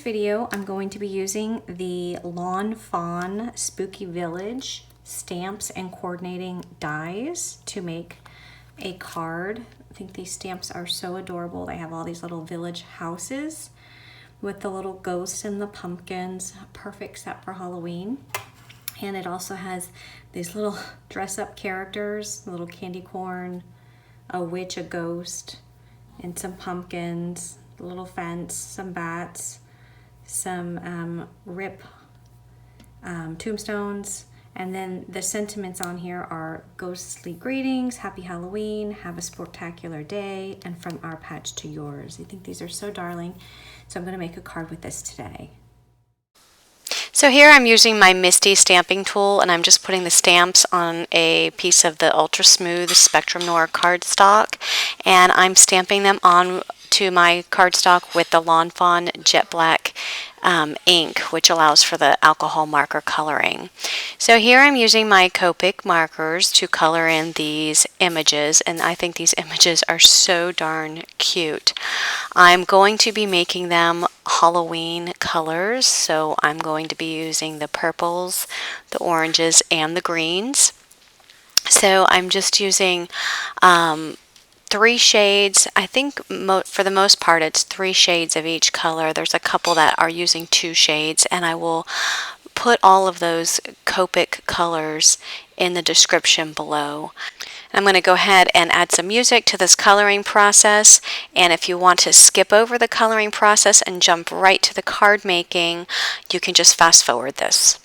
video, I'm going to be using the Lawn Fawn Spooky Village stamps and coordinating dies to make a card. I think these stamps are so adorable. They have all these little village houses with the little ghosts and the pumpkins, perfect set for Halloween. And it also has these little dress-up characters, a little candy corn, a witch, a ghost, and some pumpkins, a little fence, some bats, some tombstones, and then the sentiments on here are ghostly greetings, happy Halloween, have a spectacular day, and from our patch to yours. I think these are so darling, so I'm going to make a card with this today. So here I'm using my Misty stamping tool, and I'm just putting the stamps on a piece of the Ultra Smooth Spectrum Noir cardstock, and I'm stamping them on to my cardstock with the Lawn Fawn Jet Black ink, which allows for the alcohol marker coloring. So here I'm using my Copic markers to color in these images, and I think these images are so darn cute. I'm going to be making them Halloween colors, so I'm going to be using the purples, the oranges, and the greens. So I'm just using 3 shades. I think for the most part it's 3 shades of each color. There's a couple that are using 2 shades, and I will put all of those Copic colors in the description below. I'm going to go ahead and add some music to this coloring process, and if you want to skip over the coloring process and jump right to the card making, you can just fast forward this.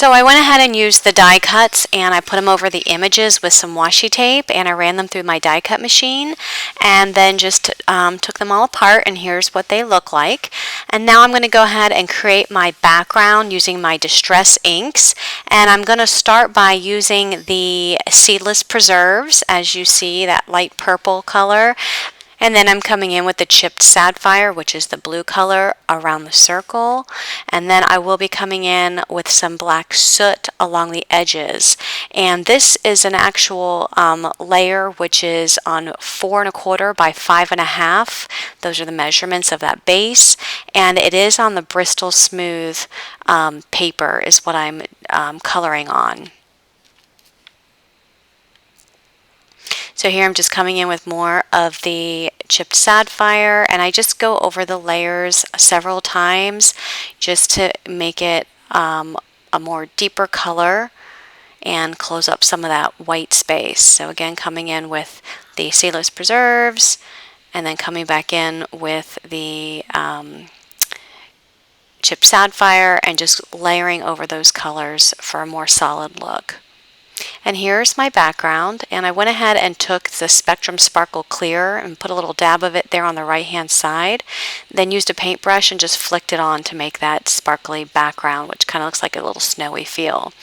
So I went ahead and used the die cuts, and I put them over the images with some washi tape, and I ran them through my die cut machine, and then just took them all apart, and here's what they look like. And now I'm going to go ahead and create my background using my Distress inks, and I'm going to start by using the Seedless Preserves, as you see, that light purple color. And then I'm coming in with the chipped sapphire, which is the blue color, around the circle. And then I will be coming in with some black soot along the edges. And this is an actual layer, which is on 4 1/4 by 5 1/2. Those are the measurements of that base. And it is on the Bristol Smooth paper is what I'm coloring on. So here I'm just coming in with more of the chipped sapphire, and I just go over the layers several times just to make it a more deeper color and close up some of that white space. So again, coming in with the Seedless Preserves, and then coming back in with the chipped sapphire and just layering over those colors for a more solid look. And here's my background, and I went ahead and took the Spectrum Sparkle Clear and put a little dab of it there on the right hand side, then used a paintbrush and just flicked it on to make that sparkly background, which kind of looks like a little snowy feel.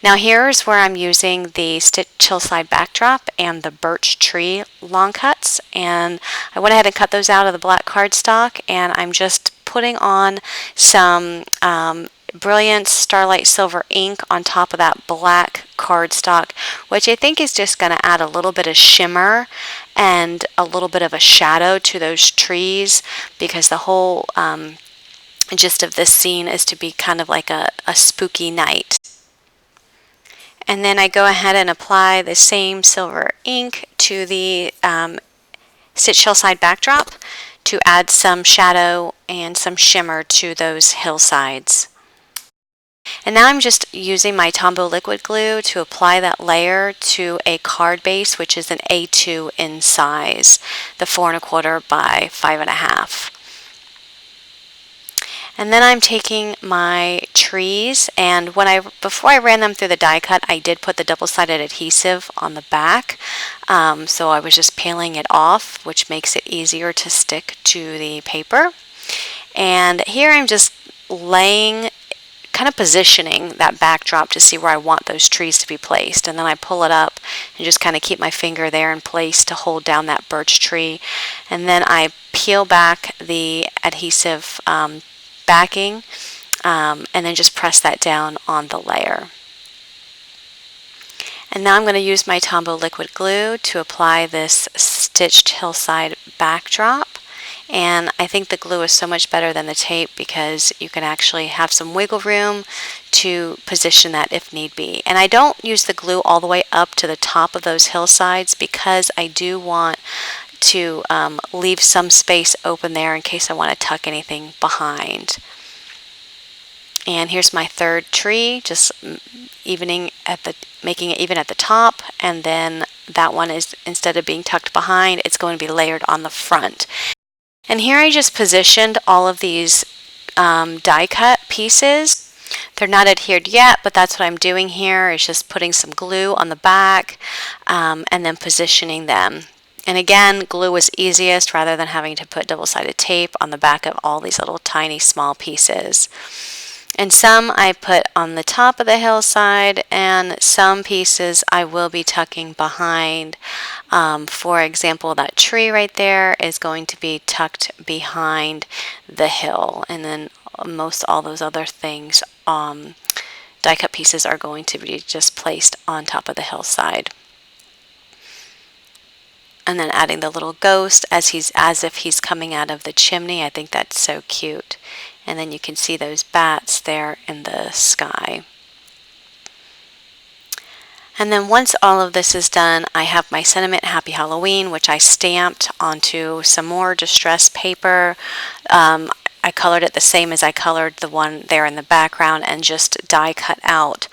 Now here's where I'm using the Stitch Hillside backdrop and the birch tree long cuts, and I went ahead and cut those out of the black cardstock, and I'm just putting on some Brilliant Starlight Silver ink on top of that black cardstock, which I think is just going to add a little bit of shimmer and a little bit of a shadow to those trees, because the whole gist of this scene is to be kind of like a spooky night. And then I go ahead and apply the same silver ink to the Stitch Hillside backdrop to add some shadow and some shimmer to those hillsides. And now I'm just using my Tombow liquid glue to apply that layer to a card base, which is an A2 in size, the 4 1/4 by 5 1/2. And then I'm taking my trees, and before I ran them through the die cut, I did put the double-sided adhesive on the back, so I was just peeling it off, which makes it easier to stick to the paper. And here I'm just kind of positioning that backdrop to see where I want those trees to be placed, and then I pull it up and just kind of keep my finger there in place to hold down that birch tree, and then I peel back the adhesive backing and then just press that down on the layer. And now I'm going to use my Tombow liquid glue to apply this stitched hillside backdrop. And I think the glue is so much better than the tape because you can actually have some wiggle room to position that if need be. And I don't use the glue all the way up to the top of those hillsides because I do want to leave some space open there in case I want to tuck anything behind. And here's my third tree, just making it even at the top, and then that one is, instead of being tucked behind, it's going to be layered on the front. And here I just positioned all of these die cut pieces. They're not adhered yet, but that's what I'm doing here, is just putting some glue on the back and then positioning them. And again, glue is easiest rather than having to put double-sided tape on the back of all these little tiny small pieces. And some I put on the top of the hillside, and some pieces I will be tucking behind. For example, that tree right there is going to be tucked behind the hill, and then most all those other things, die cut pieces, are going to be just placed on top of the hillside. And then adding the little ghost as if he's coming out of the chimney. I think that's so cute. And then you can see those bats there in the sky. And then once all of this is done, I have my Sentiment Happy Halloween, which I stamped onto some more distress paper. I colored it the same as I colored the one there in the background, and just die cut out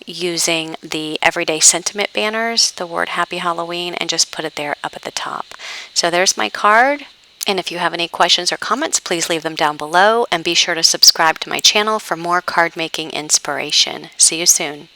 using the Everyday Sentiment banners, the word Happy Halloween, and just put it there up at the top. So there's my card. And if you have any questions or comments, please leave them down below, and be sure to subscribe to my channel for more card making inspiration. See you soon.